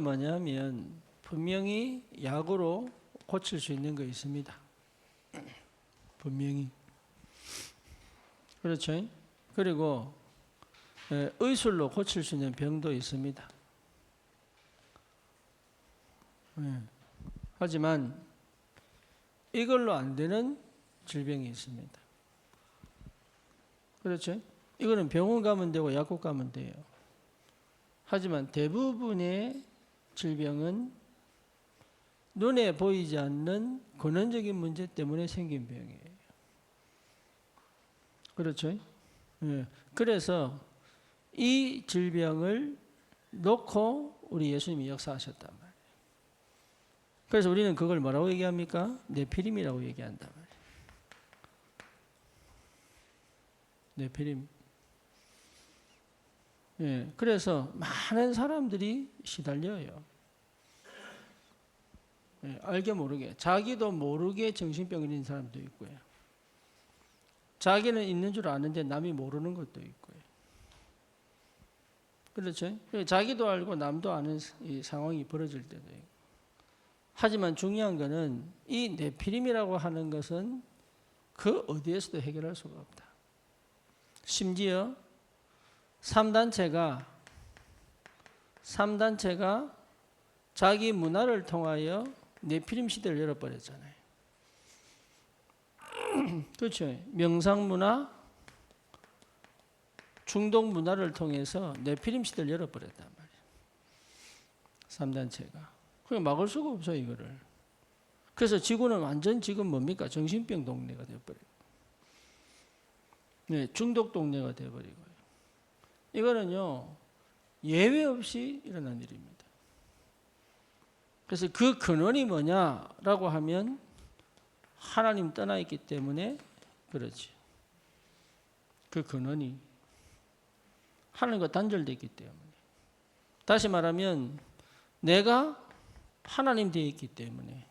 뭐냐면 분명히 약으로 고칠 수 있는 거 있습니다. 분명히. 그렇죠? 그리고 의술로 고칠 수 있는 병도 있습니다. 하지만 이걸로 안 되는 질병이 있습니다. 그렇죠? 이거는 병원 가면 되고 약국 가면 돼요. 하지만 대부분의 질병은 눈에 보이지 않는 근원적인 문제 때문에 생긴 병이에요. 그렇죠? 그래서 이 질병을 놓고 우리 예수님이 역사하셨단 말이에요. 그래서 우리는 그걸 뭐라고 얘기합니까? 네피림이라고 얘기한단 말이에요. 네피림. 그래서 많은 사람들이 시달려요. 알게 모르게. 자기도 모르게 정신병이 있는 사람도 있고요. 자기는 있는 줄 아는데 남이 모르는 것도 있고요. 그렇죠? 자기도 알고 남도 아는 이 상황이 벌어질 때도 있고. 하지만 중요한 것은 이 네피림이라고 하는 것은 그 어디에서도 해결할 수가 없다. 심지어 3단체가 자기 문화를 통하여 네피림 시대를 열어버렸잖아요. 그렇죠. 명상문화, 중동 문화를 통해서 네피림 시대를 열어버렸단 말이에요. 3단체가. 그냥 막을 수가 없어요, 이거를. 그래서 지구는 완전 지금 뭡니까? 정신병 동네가 되어버리고. 중독 동네가 되어버리고요. 이거는요, 예외 없이 일어난 일입니다. 그래서 그 근원이 뭐냐라고 하면 하나님 떠나 있기 때문에 그렇지. 그 근원이 하나님과 단절되어 있기 때문에. 다시 말하면 내가 하나님 되어 있기 때문에.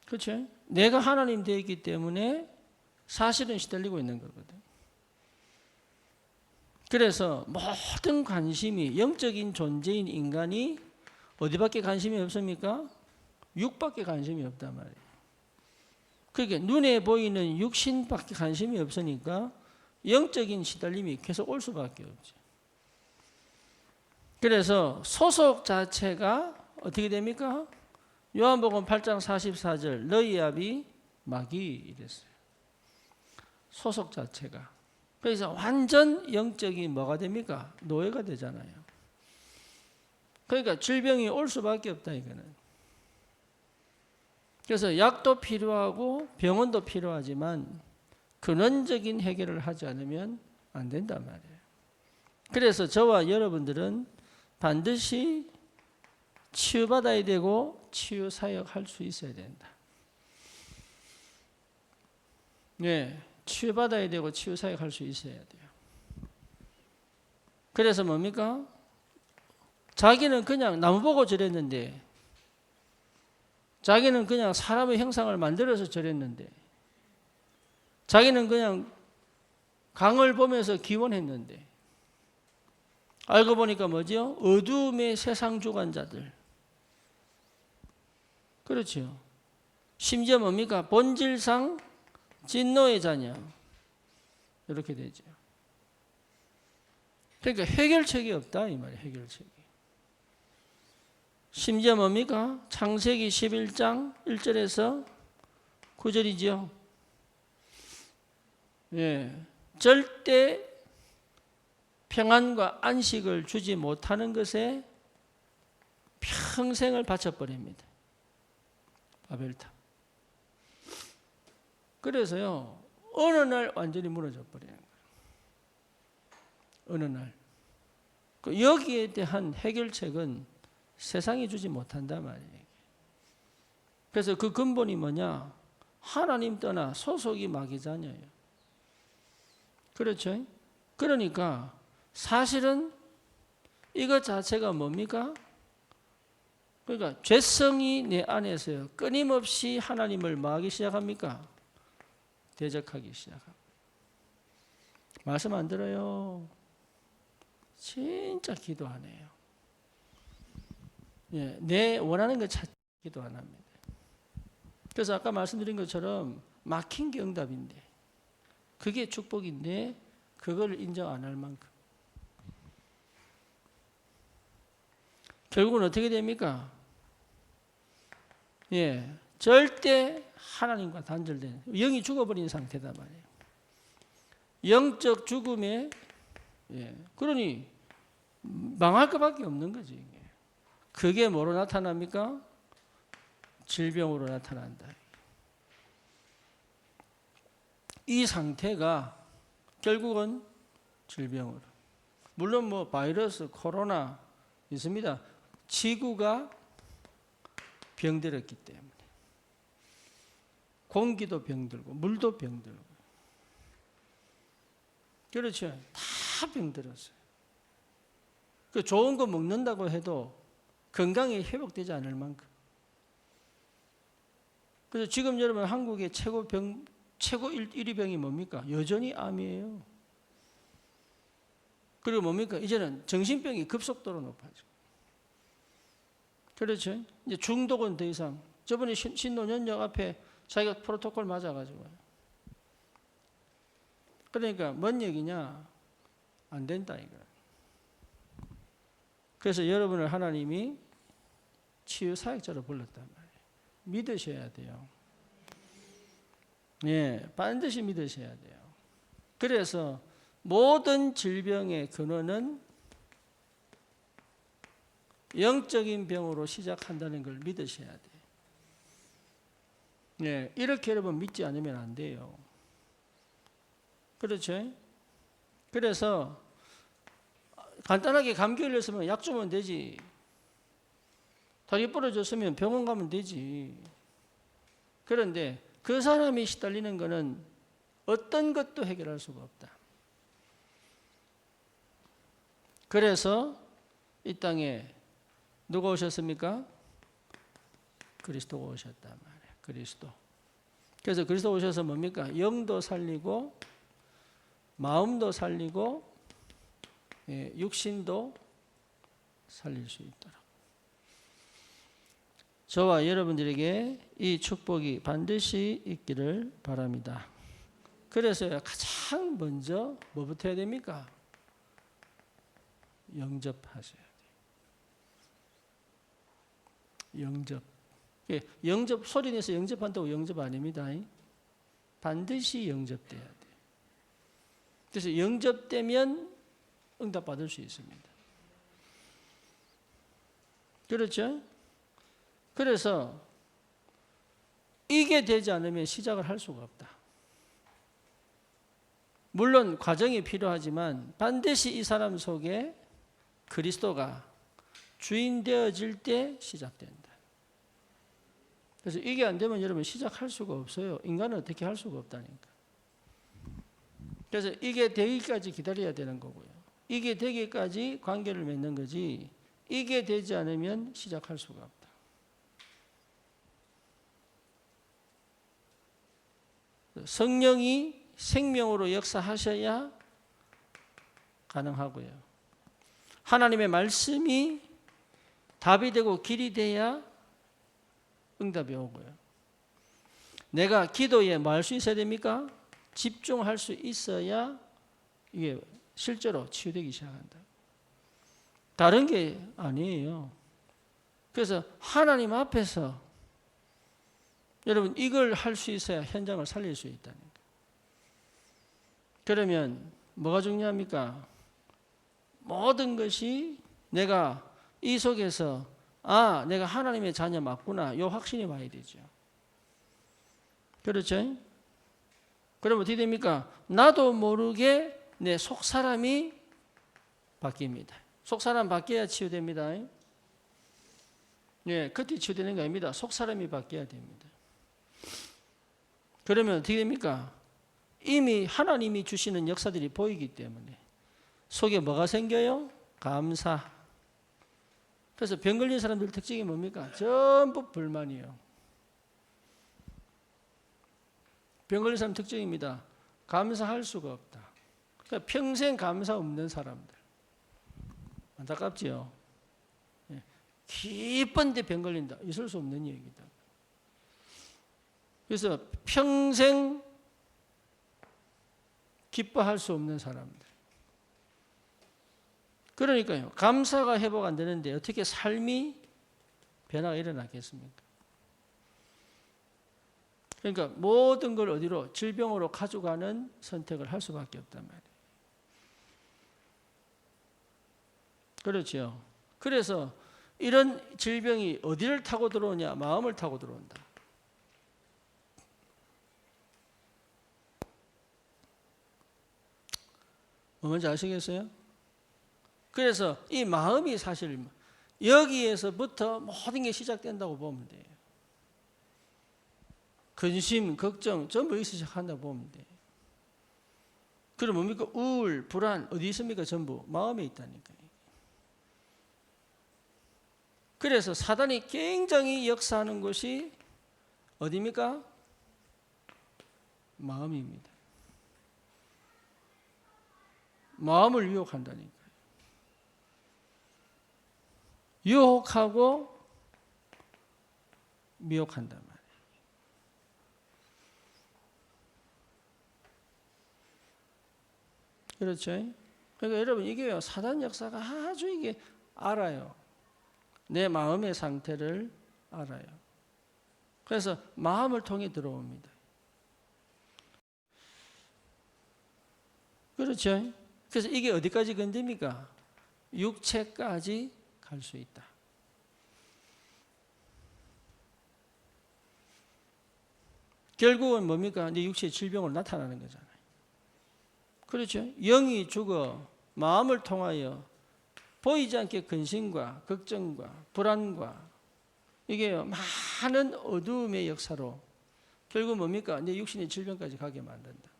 그렇죠? 내가 하나님 되어 있기 때문에 사실은 시달리고 있는 거거든. 그래서 모든 관심이 영적인 존재인 인간이 어디밖에 관심이 없습니까? 육밖에 관심이 없단 말이에요. 그러니까 눈에 보이는 육신밖에 관심이 없으니까 영적인 시달림이 계속 올 수밖에 없죠. 그래서 소속 자체가 어떻게 됩니까? 요한복음 8장 44절 너희 아비 마귀 이랬어요. 소속 자체가. 그래서 완전 영적인 뭐가 됩니까? 노예가 되잖아요. 그러니까 질병이 올 수밖에 없다 이거는. 그래서 약도 필요하고 병원도 필요하지만 근원적인 해결을 하지 않으면 안 된단 말이에요. 그래서 저와 여러분들은 반드시 치유받아야 되고 치유 사역할 수 있어야 된다. 치유받아야 되고 치유 사역할 수 있어야 돼요. 그래서 뭡니까? 자기는 그냥 나무 보고 저랬는데, 자기는 그냥 사람의 형상을 만들어서 저랬는데, 자기는 그냥 강을 보면서 기원했는데, 알고 보니까 뭐죠? 어둠의 세상 주관자들. 그렇죠. 심지어 뭡니까? 본질상 진노의 자녀. 이렇게 되죠. 그러니까 해결책이 없다 이 말이에요. 해결책이. 심지어 뭡니까? 창세기 11장 1절에서 9절이죠. 절대 평안과 안식을 주지 못하는 것에 평생을 바쳐버립니다. 바벨탑. 그래서요, 어느 날 완전히 무너져 버리는 거예요. 어느 날. 여기에 대한 해결책은 세상이 주지 못한단 말이에요. 그래서 그 근본이 뭐냐? 하나님 떠나 소속이 마귀자녀예요. 그렇죠? 그러니까 사실은 이것 자체가 뭡니까? 그러니까 죄성이 내 안에서요. 끊임없이 하나님을 뭐 하기 시작합니까? 대적하기 시작합니다. 말씀 안 들어요. 진짜 기도 안 해요. 예, 내 원하는 것 찾기도 안 합니다. 그래서 아까 말씀드린 것처럼 막힌 게 응답인데 그게 축복인데 그걸 인정 안 할 만큼 결국은 어떻게 됩니까? 예, 절대 하나님과 단절된 영이 죽어버린 상태다 말이에요. 영적 죽음에 그러니 망할 것밖에 없는 거지. 이게. 그게 뭐로 나타납니까? 질병으로 나타난다. 이 상태가 결국은 질병으로. 물론 뭐 바이러스, 코로나 있습니다. 지구가 병들었기 때문에. 공기도 병들고 물도 병들고. 그렇죠. 다 병들었어요. 그 좋은 거 먹는다고 해도 건강이 회복되지 않을 만큼. 그래서 지금 여러분 한국의 최고 1위 병이 뭡니까? 여전히 암이에요. 그리고 뭡니까? 이제는 정신병이 급속도로 높아지고. 그렇죠. 이제 중독은 더 이상. 저번에 신논현역 앞에 자기가 프로토콜 맞아가지고. 그러니까 뭔 얘기냐? 안 된다 이거. 그래서 여러분을 하나님이 치유 사역자로 불렀단 말이에요. 믿으셔야 돼요. 예, 반드시 믿으셔야 돼요. 그래서 모든 질병의 근원은 영적인 병으로 시작한다는 걸 믿으셔야 돼요. 예, 이렇게 여러분 믿지 않으면 안 돼요. 그렇죠? 그래서 간단하게 감기 걸렸으면 약 주면 되지. 다리 부러졌으면 병원 가면 되지. 그런데 그 사람이 시달리는 것은 어떤 것도 해결할 수가 없다. 그래서 이 땅에 누가 오셨습니까? 그리스도가 오셨단 말이에요. 그리스도. 그래서 그리스도 오셔서 뭡니까? 영도 살리고 마음도 살리고 육신도 살릴 수 있도록. 저와 여러분들에게 이 축복이 반드시 있기를 바랍니다. 그래서 가장 먼저 뭐부터 해야 됩니까? 영접하셔야 돼요. 영접. 영접 소리 내서 영접한다고 영접 아닙니다. 반드시 영접돼야 돼요. 그래서 영접되면 응답받을 수 있습니다. 그렇죠? 그래서 이게 되지 않으면 시작을 할 수가 없다. 물론 과정이 필요하지만 반드시 이 사람 속에 그리스도가 주인 되어질 때 시작된다. 그래서 이게 안 되면 여러분 시작할 수가 없어요. 인간은 어떻게 할 수가 없다니까. 그래서 이게 되기까지 기다려야 되는 거고요. 이게 되기까지 관계를 맺는 거지 이게 되지 않으면 시작할 수가 없다. 성령이 생명으로 역사하셔야 가능하고요. 하나님의 말씀이 답이 되고 길이 돼야 응답이 오고요. 내가 기도에 뭐 할 수 있어야 됩니까? 집중할 수 있어야 이게 실제로 치유되기 시작한다. 다른 게 아니에요. 그래서 하나님 앞에서 여러분 이걸 할 수 있어야 현장을 살릴 수 있다니까. 그러면 뭐가 중요합니까? 모든 것이 내가 이 속에서 내가 하나님의 자녀 맞구나. 이 확신이 와야 되죠. 그렇죠? 그러면 어떻게 됩니까? 나도 모르게 내 속사람이 바뀝니다. 속사람 바뀌어야 치유됩니다. 예, 겉이 치유되는 게 아닙니다. 속사람이 바뀌어야 됩니다. 그러면 어떻게 됩니까? 이미 하나님이 주시는 역사들이 보이기 때문에 속에 뭐가 생겨요? 감사. 그래서 병 걸린 사람들 특징이 뭡니까? 전부 불만이에요. 병 걸린 사람 특징입니다. 감사할 수가 없다. 그러니까 평생 감사 없는 사람들. 안타깝지요. 기쁜데 병 걸린다. 있을 수 없는 얘기다. 그래서 평생 기뻐할 수 없는 사람들. 그러니까요. 감사가 회복 안 되는데 어떻게 삶이 변화가 일어나겠습니까? 그러니까 모든 걸 어디로? 질병으로 가져가는 선택을 할 수밖에 없단 말이에요. 그렇죠. 그래서 이런 질병이 어디를 타고 들어오냐? 마음을 타고 들어온다. 뭔지 아시겠어요? 그래서 이 마음이 사실 여기에서부터 모든 게 시작된다고 보면 돼요. 근심, 걱정 전부 여기서 시작한다고 보면 돼요. 그럼 뭡니까? 우울, 불안 어디 있습니까? 전부 마음에 있다니까요. 그래서 사단이 굉장히 역사하는 곳이 어디입니까? 마음입니다. 마음을 유혹한다니까요. 유혹하고 미혹한단 말이에요. 그렇죠? 그러니까 여러분 이게요, 사단 역사가 아주 이게 알아요. 내 마음의 상태를 알아요. 그래서 마음을 통해 들어옵니다. 그렇죠? 그래서 이게 어디까지 건듭니까? 육체까지 갈 수 있다. 결국은 뭡니까? 네 육체의 질병으로 나타나는 거잖아요. 그렇죠? 영이 죽어 마음을 통하여 보이지 않게 근심과 걱정과 불안과 이게 많은 어두움의 역사로 결국 뭡니까? 내 육신의 질병까지 가게 만든다.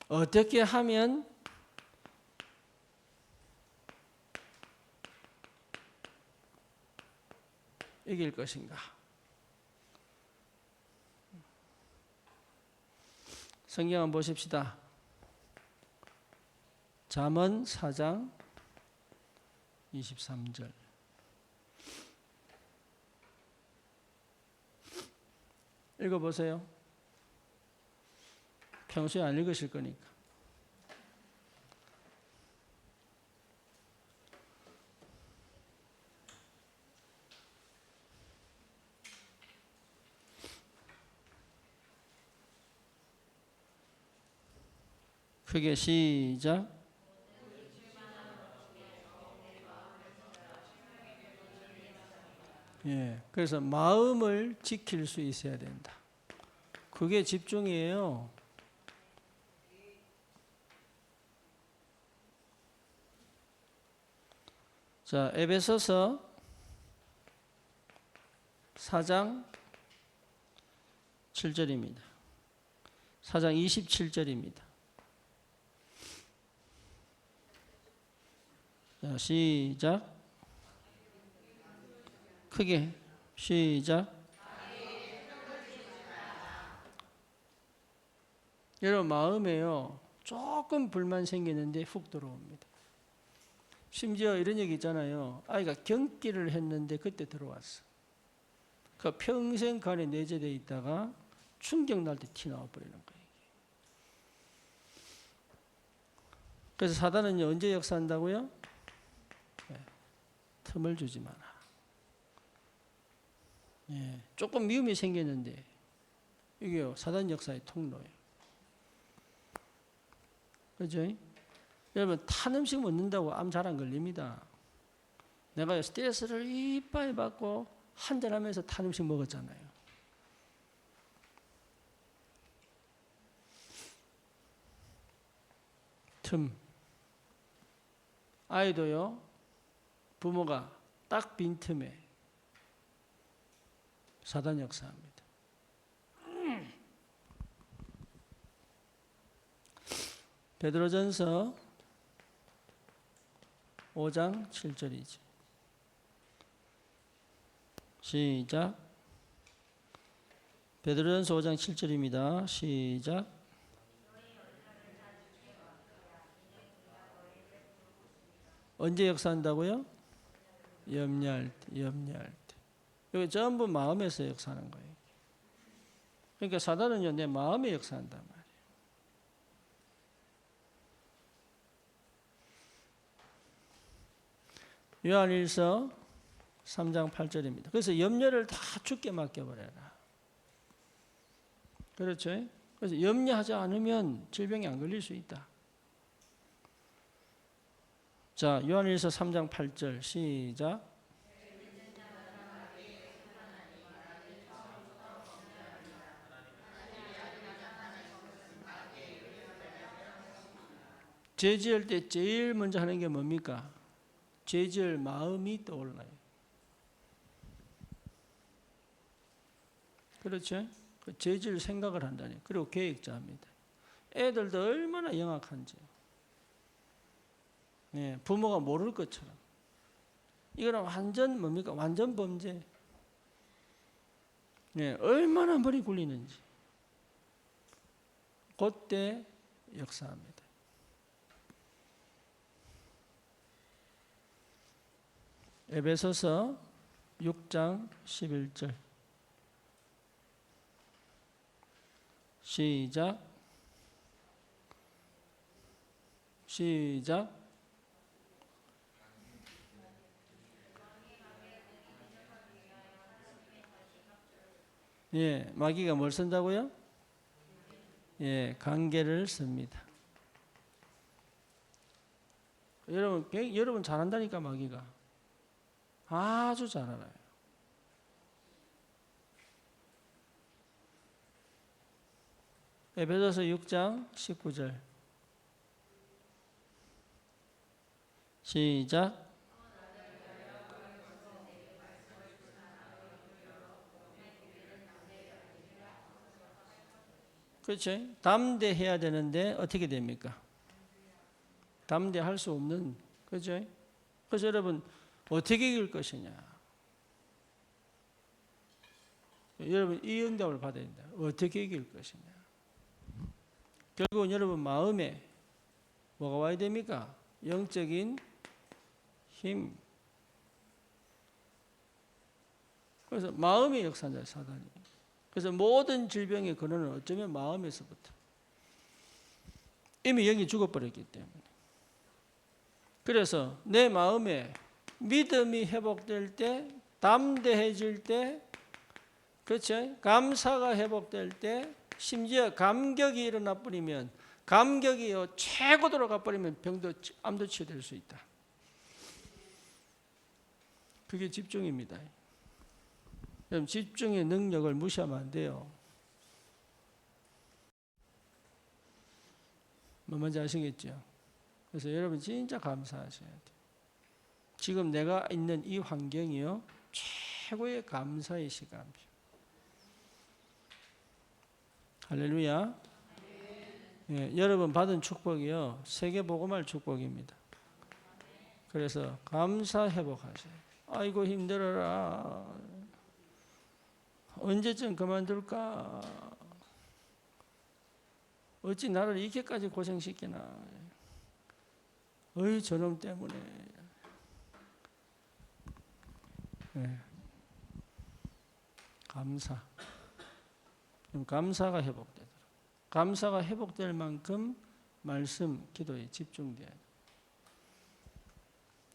어떻게 하면 이길 것인가? 성경 한번 보십시다. 잠언 4장 23절. 읽어보세요. 평소에 안 읽으실 거니까. 크게 시작. 예, 그래서 마음을 지킬 수 있어야 된다. 그게 집중이에요. 자, 에베소서 4장 7절입니다. 4장 27절입니다. 자, 시작. 크게 시작. 여러분 마음에요 조금 불만 생기는데 훅 들어옵니다. 심지어 이런 얘기 있잖아요. 아이가 경기를 했는데 그때 들어왔어. 그 평생 간에 내재되어 있다가 충격 날 때 티 나와버리는 거예요. 그래서 사단은 언제 역사한다고요? 네, 틈을 주지 마라. 예, 조금 미움이 생겼는데 이게 사단 역사의 통로예요. 그죠? 여러분 탄 음식 먹는다고 암 잘 안 걸립니다. 내가 스트레스를 이빨 받고 한잔하면서 탄 음식 먹었잖아요. 틈. 아이도요 부모가 딱 빈틈에 사단 역사합니다. 베드로전서 5장 7절이지. 시작. 베드로전서 5장 7절입니다. 시작. 언제 역사한다고요? 염려할 때, 염려할 때. 이게 전부 마음에서 역사하는 거예요. 그러니까 사단은요, 내 마음에 역사한단 말이에요. 요한일서 3장 8절입니다. 그래서 염려를 다 주께 맡겨버려라. 그렇죠? 그래서 염려하지 않으면 질병이 안 걸릴 수 있다. 자, 요한일서 3장 8절 시작. 죄지을 때 제일 먼저 하는 게 뭡니까? 죄지을 마음이 떠올라요. 그렇죠? 그 죄지을 생각을 한다니. 그리고 계획자입니다. 애들도 얼마나 영악한지. 예, 부모가 모를 것처럼. 이거는 완전 뭡니까? 완전 범죄. 예, 얼마나 머리 굴리는지. 그때 역사합니다. 에베소서 6장 11절 시작. 시작. 예, 마귀가 뭘 쓴다고요? 예, 관계를 씁니다. 여러분 잘한다니까 마귀가. 아주 잘 알아요. 에베소서 6장 19절 시작. 그렇죠? 담대해야 되는데 어떻게 됩니까? 담대할 수 없는, 그렇죠? 그래서 여러분 어떻게 이길 것이냐? 여러분 이 응답을 받아야 된다. 어떻게 이길 것이냐? 결국은 여러분 마음에 뭐가 와야 됩니까? 영적인 힘. 그래서 마음의 역사자 사단이. 그래서 모든 질병의 근원은 어쩌면 마음에서부터. 이미 영이 죽어버렸기 때문에. 그래서 내 마음에 믿음이 회복될 때, 담대해질 때, 그렇죠? 감사가 회복될 때, 심지어 감격이 일어나 버리면, 감격이 최고도로 가버리면 병도, 암도 치유될 수 있다. 그게 집중입니다. 여러분 집중의 능력을 무시하면 안 돼요. 뭔지 아시겠죠? 그래서 여러분 진짜 감사하셔야 돼요. 지금 내가 있는 이 환경이요, 최고의 감사의 시간이에요. 할렐루야. 예, 여러분 받은 축복이요, 세계복음할 축복입니다. 그래서 감사 회복하세요. 아이고 힘들어라. 언제쯤 그만둘까? 어찌 나를 이렇게까지 고생시키나? 어이 저놈 때문에. 네. 감사. 감사가 회복되도록. 감사가 회복될 만큼 말씀, 기도에 집중돼야 돼.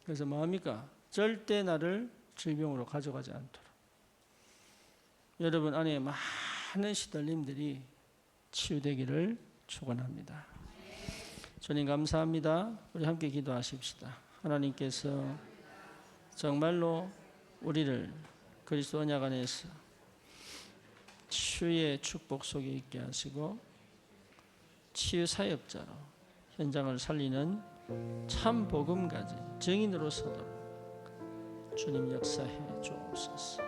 그래서 뭐합니까? 절대 나를 질병으로 가져가지 않도록. 여러분 안에 많은 시들림들이 치유되기를 축원합니다. 주님 감사합니다. 우리 함께 기도하십시다. 하나님께서 정말로 우리를 그리스도 언약 안에서 치유의 축복 속에 있게 하시고 치유 사역자로 현장을 살리는 참 복음 가진 증인으로 서도록 주님 역사해 주옵소서.